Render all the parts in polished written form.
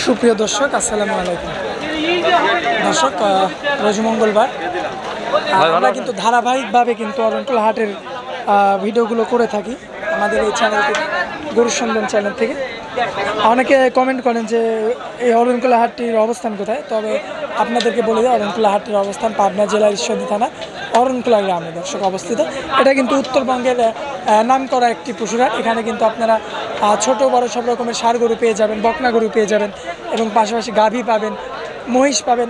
সুপ্রিয় দর্শক, আসসালামু আলাইকুম। দর্শক, রোজ মঙ্গলবার আমরা কিন্তু ধারাবাহিকভাবে কিন্তু অরণকুলা হাটের ভিডিওগুলো করে থাকি আমাদের এই চ্যানেল থেকে, গরুর সন্ধান চ্যানেল থেকে। অনেকে কমেন্ট করেন যে এই অরণকুলা হাটটির অবস্থান কোথায়। তবে আপনাদেরকে বলে দিই, অরণকুলা হাটটির অবস্থান পাবনা জেলার ঈশ্বরদী থানা অরণকুলা গ্রামে দর্শক অবস্থিত। এটা কিন্তু উত্তরবঙ্গের নামকরা একটি পশুরহাট। এখানে কিন্তু আপনারা ছোট বড় সব রকমের ষাঁড় গরু পেয়ে যাবেন, বকনা গরু পেয়ে যাবেন এবং পাশাপাশি গাভী পাবেন, মহিষ পাবেন,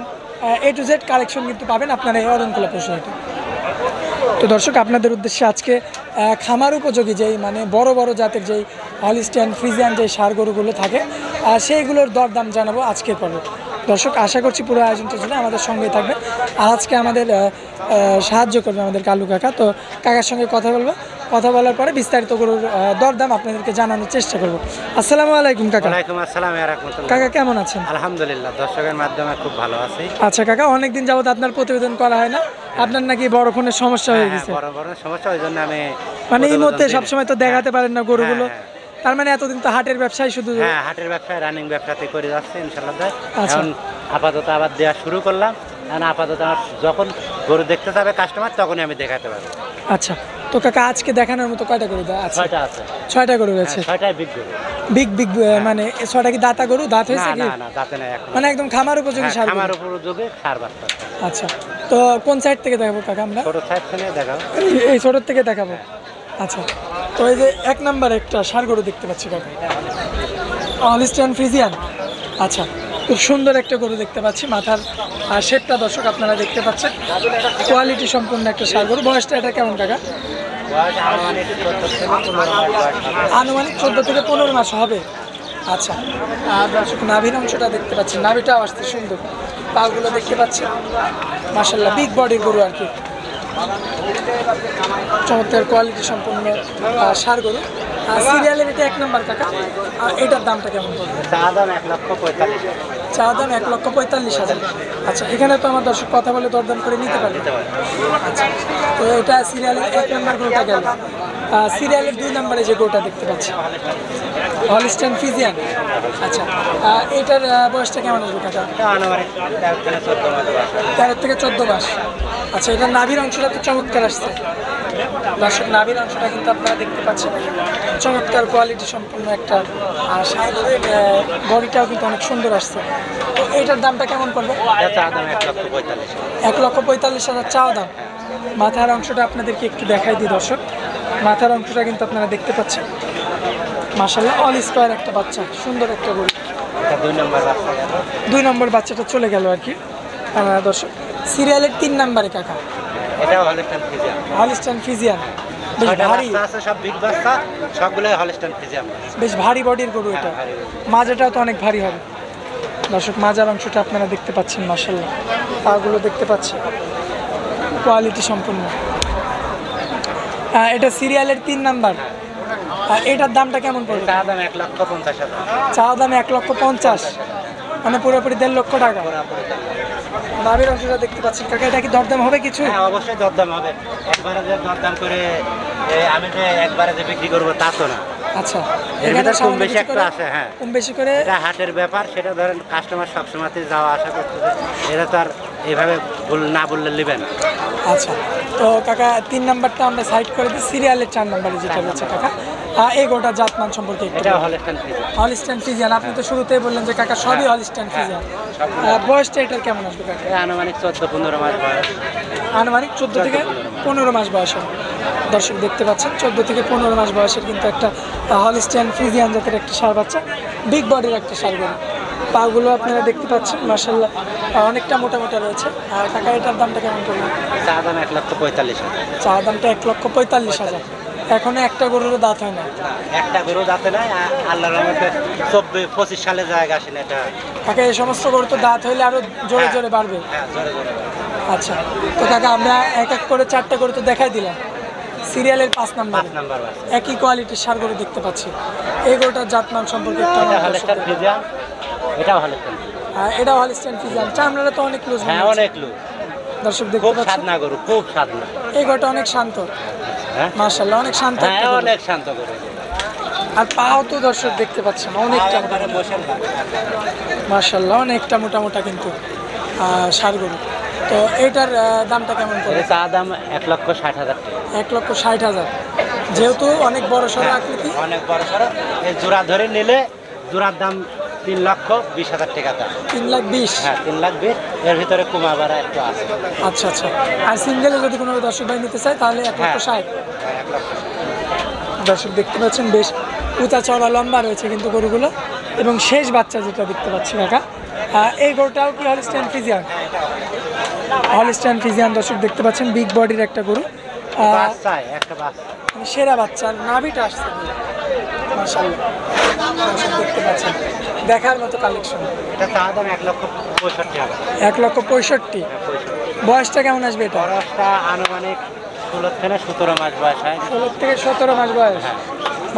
A to Z কালেকশন কিন্তু পাবেন আপনারা এই অরণকুলা পশুরহাটে। তো দর্শক, আপনাদের উদ্দেশ্যে আজকে খামার উপযোগী যেই বড় বড় জাতের যেই হলিস্টিয়ান ফ্রিজিয়ান যেই ষাঁড় গরুগুলো থাকে সেইগুলোর দরদাম জানাবো আজকের পর্বে। দর্শক, আশা করছি পুরো আয়োজনটা জন্য আমাদের সঙ্গেই থাকবে। আর আজকে আমাদের সাহায্য করবে আমাদের কালু কাকা। তো কাকার সঙ্গে কথা বলার পরে বিস্তারিত গরুর দরদাম আপনাদেরকে জানানোর চেষ্টা করব। আসসালামু আলাইকুম কাকা। ওয়ালাইকুম আসসালাম ওয়া রাহমাতুল্লাহ। কাকা কেমন আছেন? আলহামদুলিল্লাহ, দর্শকের মাধ্যমে খুব ভালো আছি। আচ্ছা কাকা, অনেকদিন যাবত আপনার প্রতিবেদন করা হয় না। আপনার নাকি বড় ফোনের সমস্যা হয়ে গেছে। বড় বড় সমস্যা, ওই জন্য আমি এই মুহূর্তে সবসময় তো দেখাতে পারেন না গরুগুলো। তার মানে এতদিন তো হাটের ব্যবসায় শুধু হাটের ব্যবসায় রানিং ব্যবসাতে করে যাচ্ছে ইনশাআল্লাহ। আচ্ছা। এখন আপাতত আবার দেওয়া শুরু করলাম। এখন আপাতত আমার যখন গরু দেখতে যাবে কাস্টমার তখনই আমি দেখাতে পারবো। আচ্ছা, তো কাকা আজকে দেখানোর মতো কয়টা গরু আছে? 6টা আছে। 6টা গরু আছে। 6টাই বিগ গরু। বিগ মানে 6টা কি দাতা গরু? দাঁত হয়েছে কি? না দাঁতে নাই এখন। মানে একদম খামার উপযোগী ষাঁড় গরু। খামার উপযোগী ষাঁড় বাচ্চা। আচ্ছা, তো কোন সাইড থেকে দেখাবো কাকা আমরা? ছোট সাইড থেকে দেখাও। এই ছোট থেকে দেখাবো। আচ্ছা, তো এই যে 1 নাম্বার একটা ষাঁড় গরু দেখতে পাচ্ছি কাকা, হলিস্টিয়ান ফ্রিজিয়ান। আচ্ছা, খুব সুন্দর একটা গরু দেখতে পাচ্ছি। মাথার শেপটা দর্শক আপনারা দেখতে পাচ্ছেন, কোয়ালিটি সম্পূর্ণ একটা ষাঁড় গরু। বয়সটা এটা কেমন কাকা? আনুমানিক 14 থেকে 15 মাস হবে। আচ্ছা, আর দর্শক নাভির অংশটা দেখতে পাচ্ছি, নাভিটাও আসছে সুন্দর, পাগুলো দেখতে পাচ্ছি মাশাআল্লাহ, বিগ বডির গরু আর কি। চমৎকার কোয়ালিটি সম্পূর্ণ ষাঁড় গরু। সিরিয়ালের এটা 1 নাম্বার কাকা। আর এটার দামটা কেমন পড়বে? চা দাম 1,45,000। চা দাম 1,45,000। আচ্ছা, এখানে তো আমার দর্শক কথা বলে দরদাম করে নিতে পারে। আচ্ছা, তো এটা সিরিয়ালের 1 নাম্বার গরুটা গেল। সিরিয়ালের 2 নাম্বারে যে গরুটা দেখতে পাচ্ছি, হলিস্টিয়ান ফ্রিজিয়ান। আচ্ছা, এটার বয়সটা কেমন আসবে কাকা? 13 থেকে 14 মাস। আচ্ছা, এটার নাভির অংশটা তো চমৎকার আসছে দর্শক। নাভির অংশটা কিন্তু আপনারা দেখতে পাচ্ছেন, চমৎকার কোয়ালিটি সম্পূর্ণ একটা ষাঁড় গরু। বডিটাও কিন্তু অনেক সুন্দর আসছে। তো এইটার দামটা কেমন পড়বে? চা দাম 1,45,000। 1,45,000 চাওয়া দাম। মাথার অংশটা আপনাদেরকে একটু দেখাই দিই দর্শক। মাথার অংশটা কিন্তু আপনারা দেখতে পাচ্ছেন মাশাআল্লাহ, অল স্কয়ার একটা বাচ্চা, সুন্দর একটা গরু। 2 নম্বর বাচ্চা গেল। 2 নম্বর বাচ্চাটা চলে গেল আর কি দর্শক। সিরিয়ালের 3 নাম্বারে কাকা, এটাও হলিস্টিয়ান ফ্রিজিয়ান। হলিস্টিয়ান ফ্রিজিয়ান, বেশ ভারী আছে, সব বিগ বাচ্চা, সবগুলোই হলিস্টিয়ান ফ্রিজিয়ান। বেশ ভারী বডির গরু এটা। মাজাটাও তো অনেক ভারী হবে দর্শক। মাজার অংশটা আপনারা দেখতে পাচ্ছেন মাশাআল্লাহ, পাগুলো দেখতে পাচ্ছেন কোয়ালিটি সম্পূর্ণ। এটা সিরিয়ালের 3 নাম্বার। এটার দামটা কেমন পড়বে? চা দাম 1,50,000। চা দাম 1,50,000, মানে পুরোপুরি 1.5 লক্ষ টাকা। নাভির অংশটা দেখতে পাচ্ছেন কাকা, এটা কি দরদাম হবে কিছু? হ্যাঁ, অবশ্যই দরদাম হবে। একবারে যে দরদাম করে আমি যে একবারে যে বিক্রি করবো তা তো না। আচ্ছা, এখানে কম বেশি একটা আছে। হ্যাঁ, কম বেশি করে। এটা হাটের ব্যাপার, সেটা ধরেন কাস্টমার সবসময়তে যাওয়া আসা করতেছে, এটা তো আর এইভাবে না বললে নেবেন। আচ্ছা, তো কাকা 3 নাম্বারটা আমরা সাইড করে দিই। সিরিয়ালের 4 নাম্বারে যেটা রয়েছে কাকা, এই গোটা জাতমান সম্পর্কে একটু। এটা হলিস্টিয়ান ফ্রিজিয়ান। হলিস্টিয়ান ফ্রিজিয়ান, আপনি তো শুরুতেই বললেন যে কাকা সবই হলিস্টিয়ান ফ্রিজিয়ান। বয়সটা এটার কেমন আসবে কাকা? আনুমানিক 14-15 মাস বয়স। আনুমানিক 14 থেকে 15 মাস বয়স হবে দর্শক। দেখতে পাচ্ছেন 14 থেকে 15 মাস বয়সের কিন্তু একটা হলিস্টিয়ান ফ্রিজিয়ান জাতের একটা ষাঁড় বাচ্চা, বিগ বডির একটা ষাঁড় গরু। পাগুলো আপনারা দেখতে পাচ্ছেন মাশাআল্লাহ, অনেকটা মোটা মোটা রয়েছে। আর কাকা এটার দামটা কেমন পড়বে? চা দাম 1,45,000। চা দামটা 1,45,000। এখনো একটা গরুরও দাঁত হয় না। একটা গরু দাঁতে নাই, আল্লাহর রহমতে 24-25 সালে জায়গা আসেন এটা। কাকা এই সমস্ত গরু তো দাঁত হইলে আরো জোরে জোরে বাড়বে। হ্যাঁ, জোরে জোরে। আচ্ছা, তো কাকা আমরা এক এক করে 4টা গরু তো দেখাই দিলাম। সিরিয়ালের 5 নাম্বার একই কোয়ালিটির ষাঁড় গরু দেখতে পাচ্ছি। এই গরুটার জাতমান সম্পর্কে একটু হলিস্টিয়ান ফ্রিজিয়ান। এটাও হলিস্টিয়ান। এটা হলিস্টিয়ান ফ্রিজিয়ান। চামড়াটা তো অনেক লুজ। হ্যাঁ, অনেক লুজ দর্শক দেখতে খুব পাচ্ছেন, সাধনা গরু, খুব সাধনা। এই গরুটা অনেক শান্ত। হ্যাঁ, মাশাআল্লাহ, অনেক শান্ত। হ্যাঁ, অনেক শান্ত গরু। আর পাও তো দর্শক দেখতে পাচ্ছেন অনেকটা মাশাআল্লাহ, অনেকটা মোটা কিন্তু ষাঁড় গরু। তো এটার দামটা কেমন করে? এটা চা দাম 1,60,000 টাকা। 1,60,000। যেহেতু অনেক বড় সড়ো আকৃতি, অনেক বড় সড়ো, এই জোড়া ধরে নিলে জোড়ার দাম 3,20,000 টাকা দাম। 3,20,000। হ্যাঁ 3,20,000, এর ভিতরে কুমা বাড়া একটু আছে। আচ্ছা আচ্ছা। আর সিঙ্গেলে যদি কোনো দর্শক ভাই নিতে চায় তাহলে 1,60,000। দর্শক দেখতে পাচ্ছেন বেশ উঁচা চড়া লম্বা রয়েছে কিন্তু গরুগুলো। এবং শেষ বাচ্চা যেটা দেখতে পাচ্ছি কাকা, এই গরুটাও কি হলস্টাইন ফ্রিজিয়ান? হলস্টাইন ফ্রিজিয়ান দর্শক দেখতে পাচ্ছেন, বিগ বডির একটা গরু। বাচ্চা একটা বাচ্চা, মানে সেরা বাচ্চা, নাভিটা আসছে মাশাআল্লাহ। দর্শক দেখতে পাচ্ছেন দেখার মতো কালেকশন। এটা চা দাম 1,65,000 টাকা। 1,65,000। বয়সটা কেমন আসবে এটা? বয়সটা আনুমানিক 16 থেকে 17 মাস বয়স হয়। 16 থেকে 17 মাস বয়স।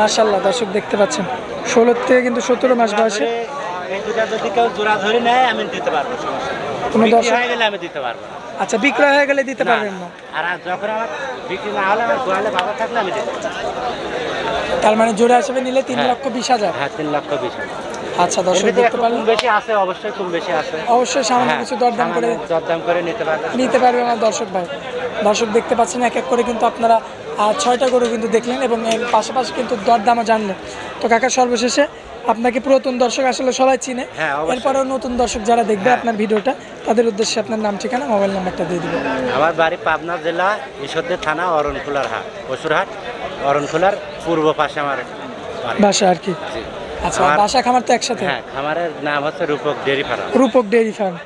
মাশাআল্লাহ দর্শক দেখতে পাচ্ছেন 16 থেকে কিন্তু 17 মাস বয়সে। এই দুটা যদি কেউ জোড়া ধরে নেয় আমি দিতে পারবো, সমস্যা নেই। কোনো বিক্রি দর্শক হয়ে গেলে আমি দিতে পারবো না। আচ্ছা, বিক্রয় হয়ে গেলে দিতে পারবেন না? আর যখন আমার বিক্রি না হলে, আমার গোয়ালে বাবা থাকলে আমি দিতে পারবো। তার মানে জোড়া হিসেবে নিলে 3,20,000। হ্যাঁ 3,20,000। আচ্ছা দর্শক এমনিতে দেখতে একটু পারলেন, কম বেশি আছে, অবশ্যই কম বেশি আছে। অবশ্যই সামান্য কিছু দরদাম করে দরদাম করে নিতে পারবে আমার দর্শক ভাই। দর্শক দেখতে পাচ্ছেন এক এক করে কিন্তু আপনারা 6টা গরু কিন্তু দেখলেন এবং এর পাশাপাশি কিন্তু দরদামও জানলেন। তো কাকা সর্বশেষে আপনাকে পুরাতন দর্শক আসলে সবাই চিনে, হ্যাঁ, অবশ্যই। এরপরেও নতুন দর্শক যারা দেখবে আপনার ভিডিওটা তাদের উদ্দেশ্যে আপনার নাম, ঠিকানা, মোবাইল নাম্বারটা দিয়ে দিবেন। আমার বাড়ি পাবনা জেলা ঈশ্বরদী থানা অরণখোলার হাট, পশুরহাট। অরণখোলার পূর্ব পাশে আমার বাড়ি। বাসা আর কি? জি। আচ্ছা, আমার- বাসা খামার তো একসাথে? হ্যাঁ, খামারের নাম হচ্ছে রূপক ডেয়ারি ফার্ম। রূপক ডেইরি ফার্ম।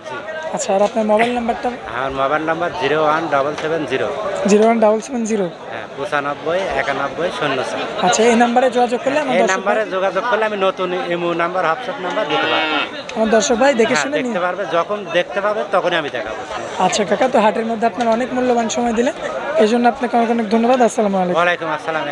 আচ্ছা, আর আপনার মোবাইল নাম্বারটা? আমার মোবাইল নাম্বার 01770 017770। হ্যাঁ 95 91 04। আচ্ছা, এই নাম্বারে যোগাযোগ করলে আমার এই দর্শক নাম্বারে যোগাযোগ করলে আমি নতুন ইমো নাম্বার, হোয়াটসঅ্যাপ নাম্বার দিতে পারবো। আমার দর্শক ভাই দেখে হ্যাঁ, শুনে দেখতে নিন। পারবে, যখন দেখতে পাবে তখনই আমি দেখাবো। আচ্ছা কাকা, তো হাটের মধ্যে আপনার অনেক মূল্যবান সময় দিলেন, এই জন্য আপনাকে অনেক অনেক ধন্যবাদ। আসসালামু আলাইকুম। ওয়ালাইকুম আসসালাম।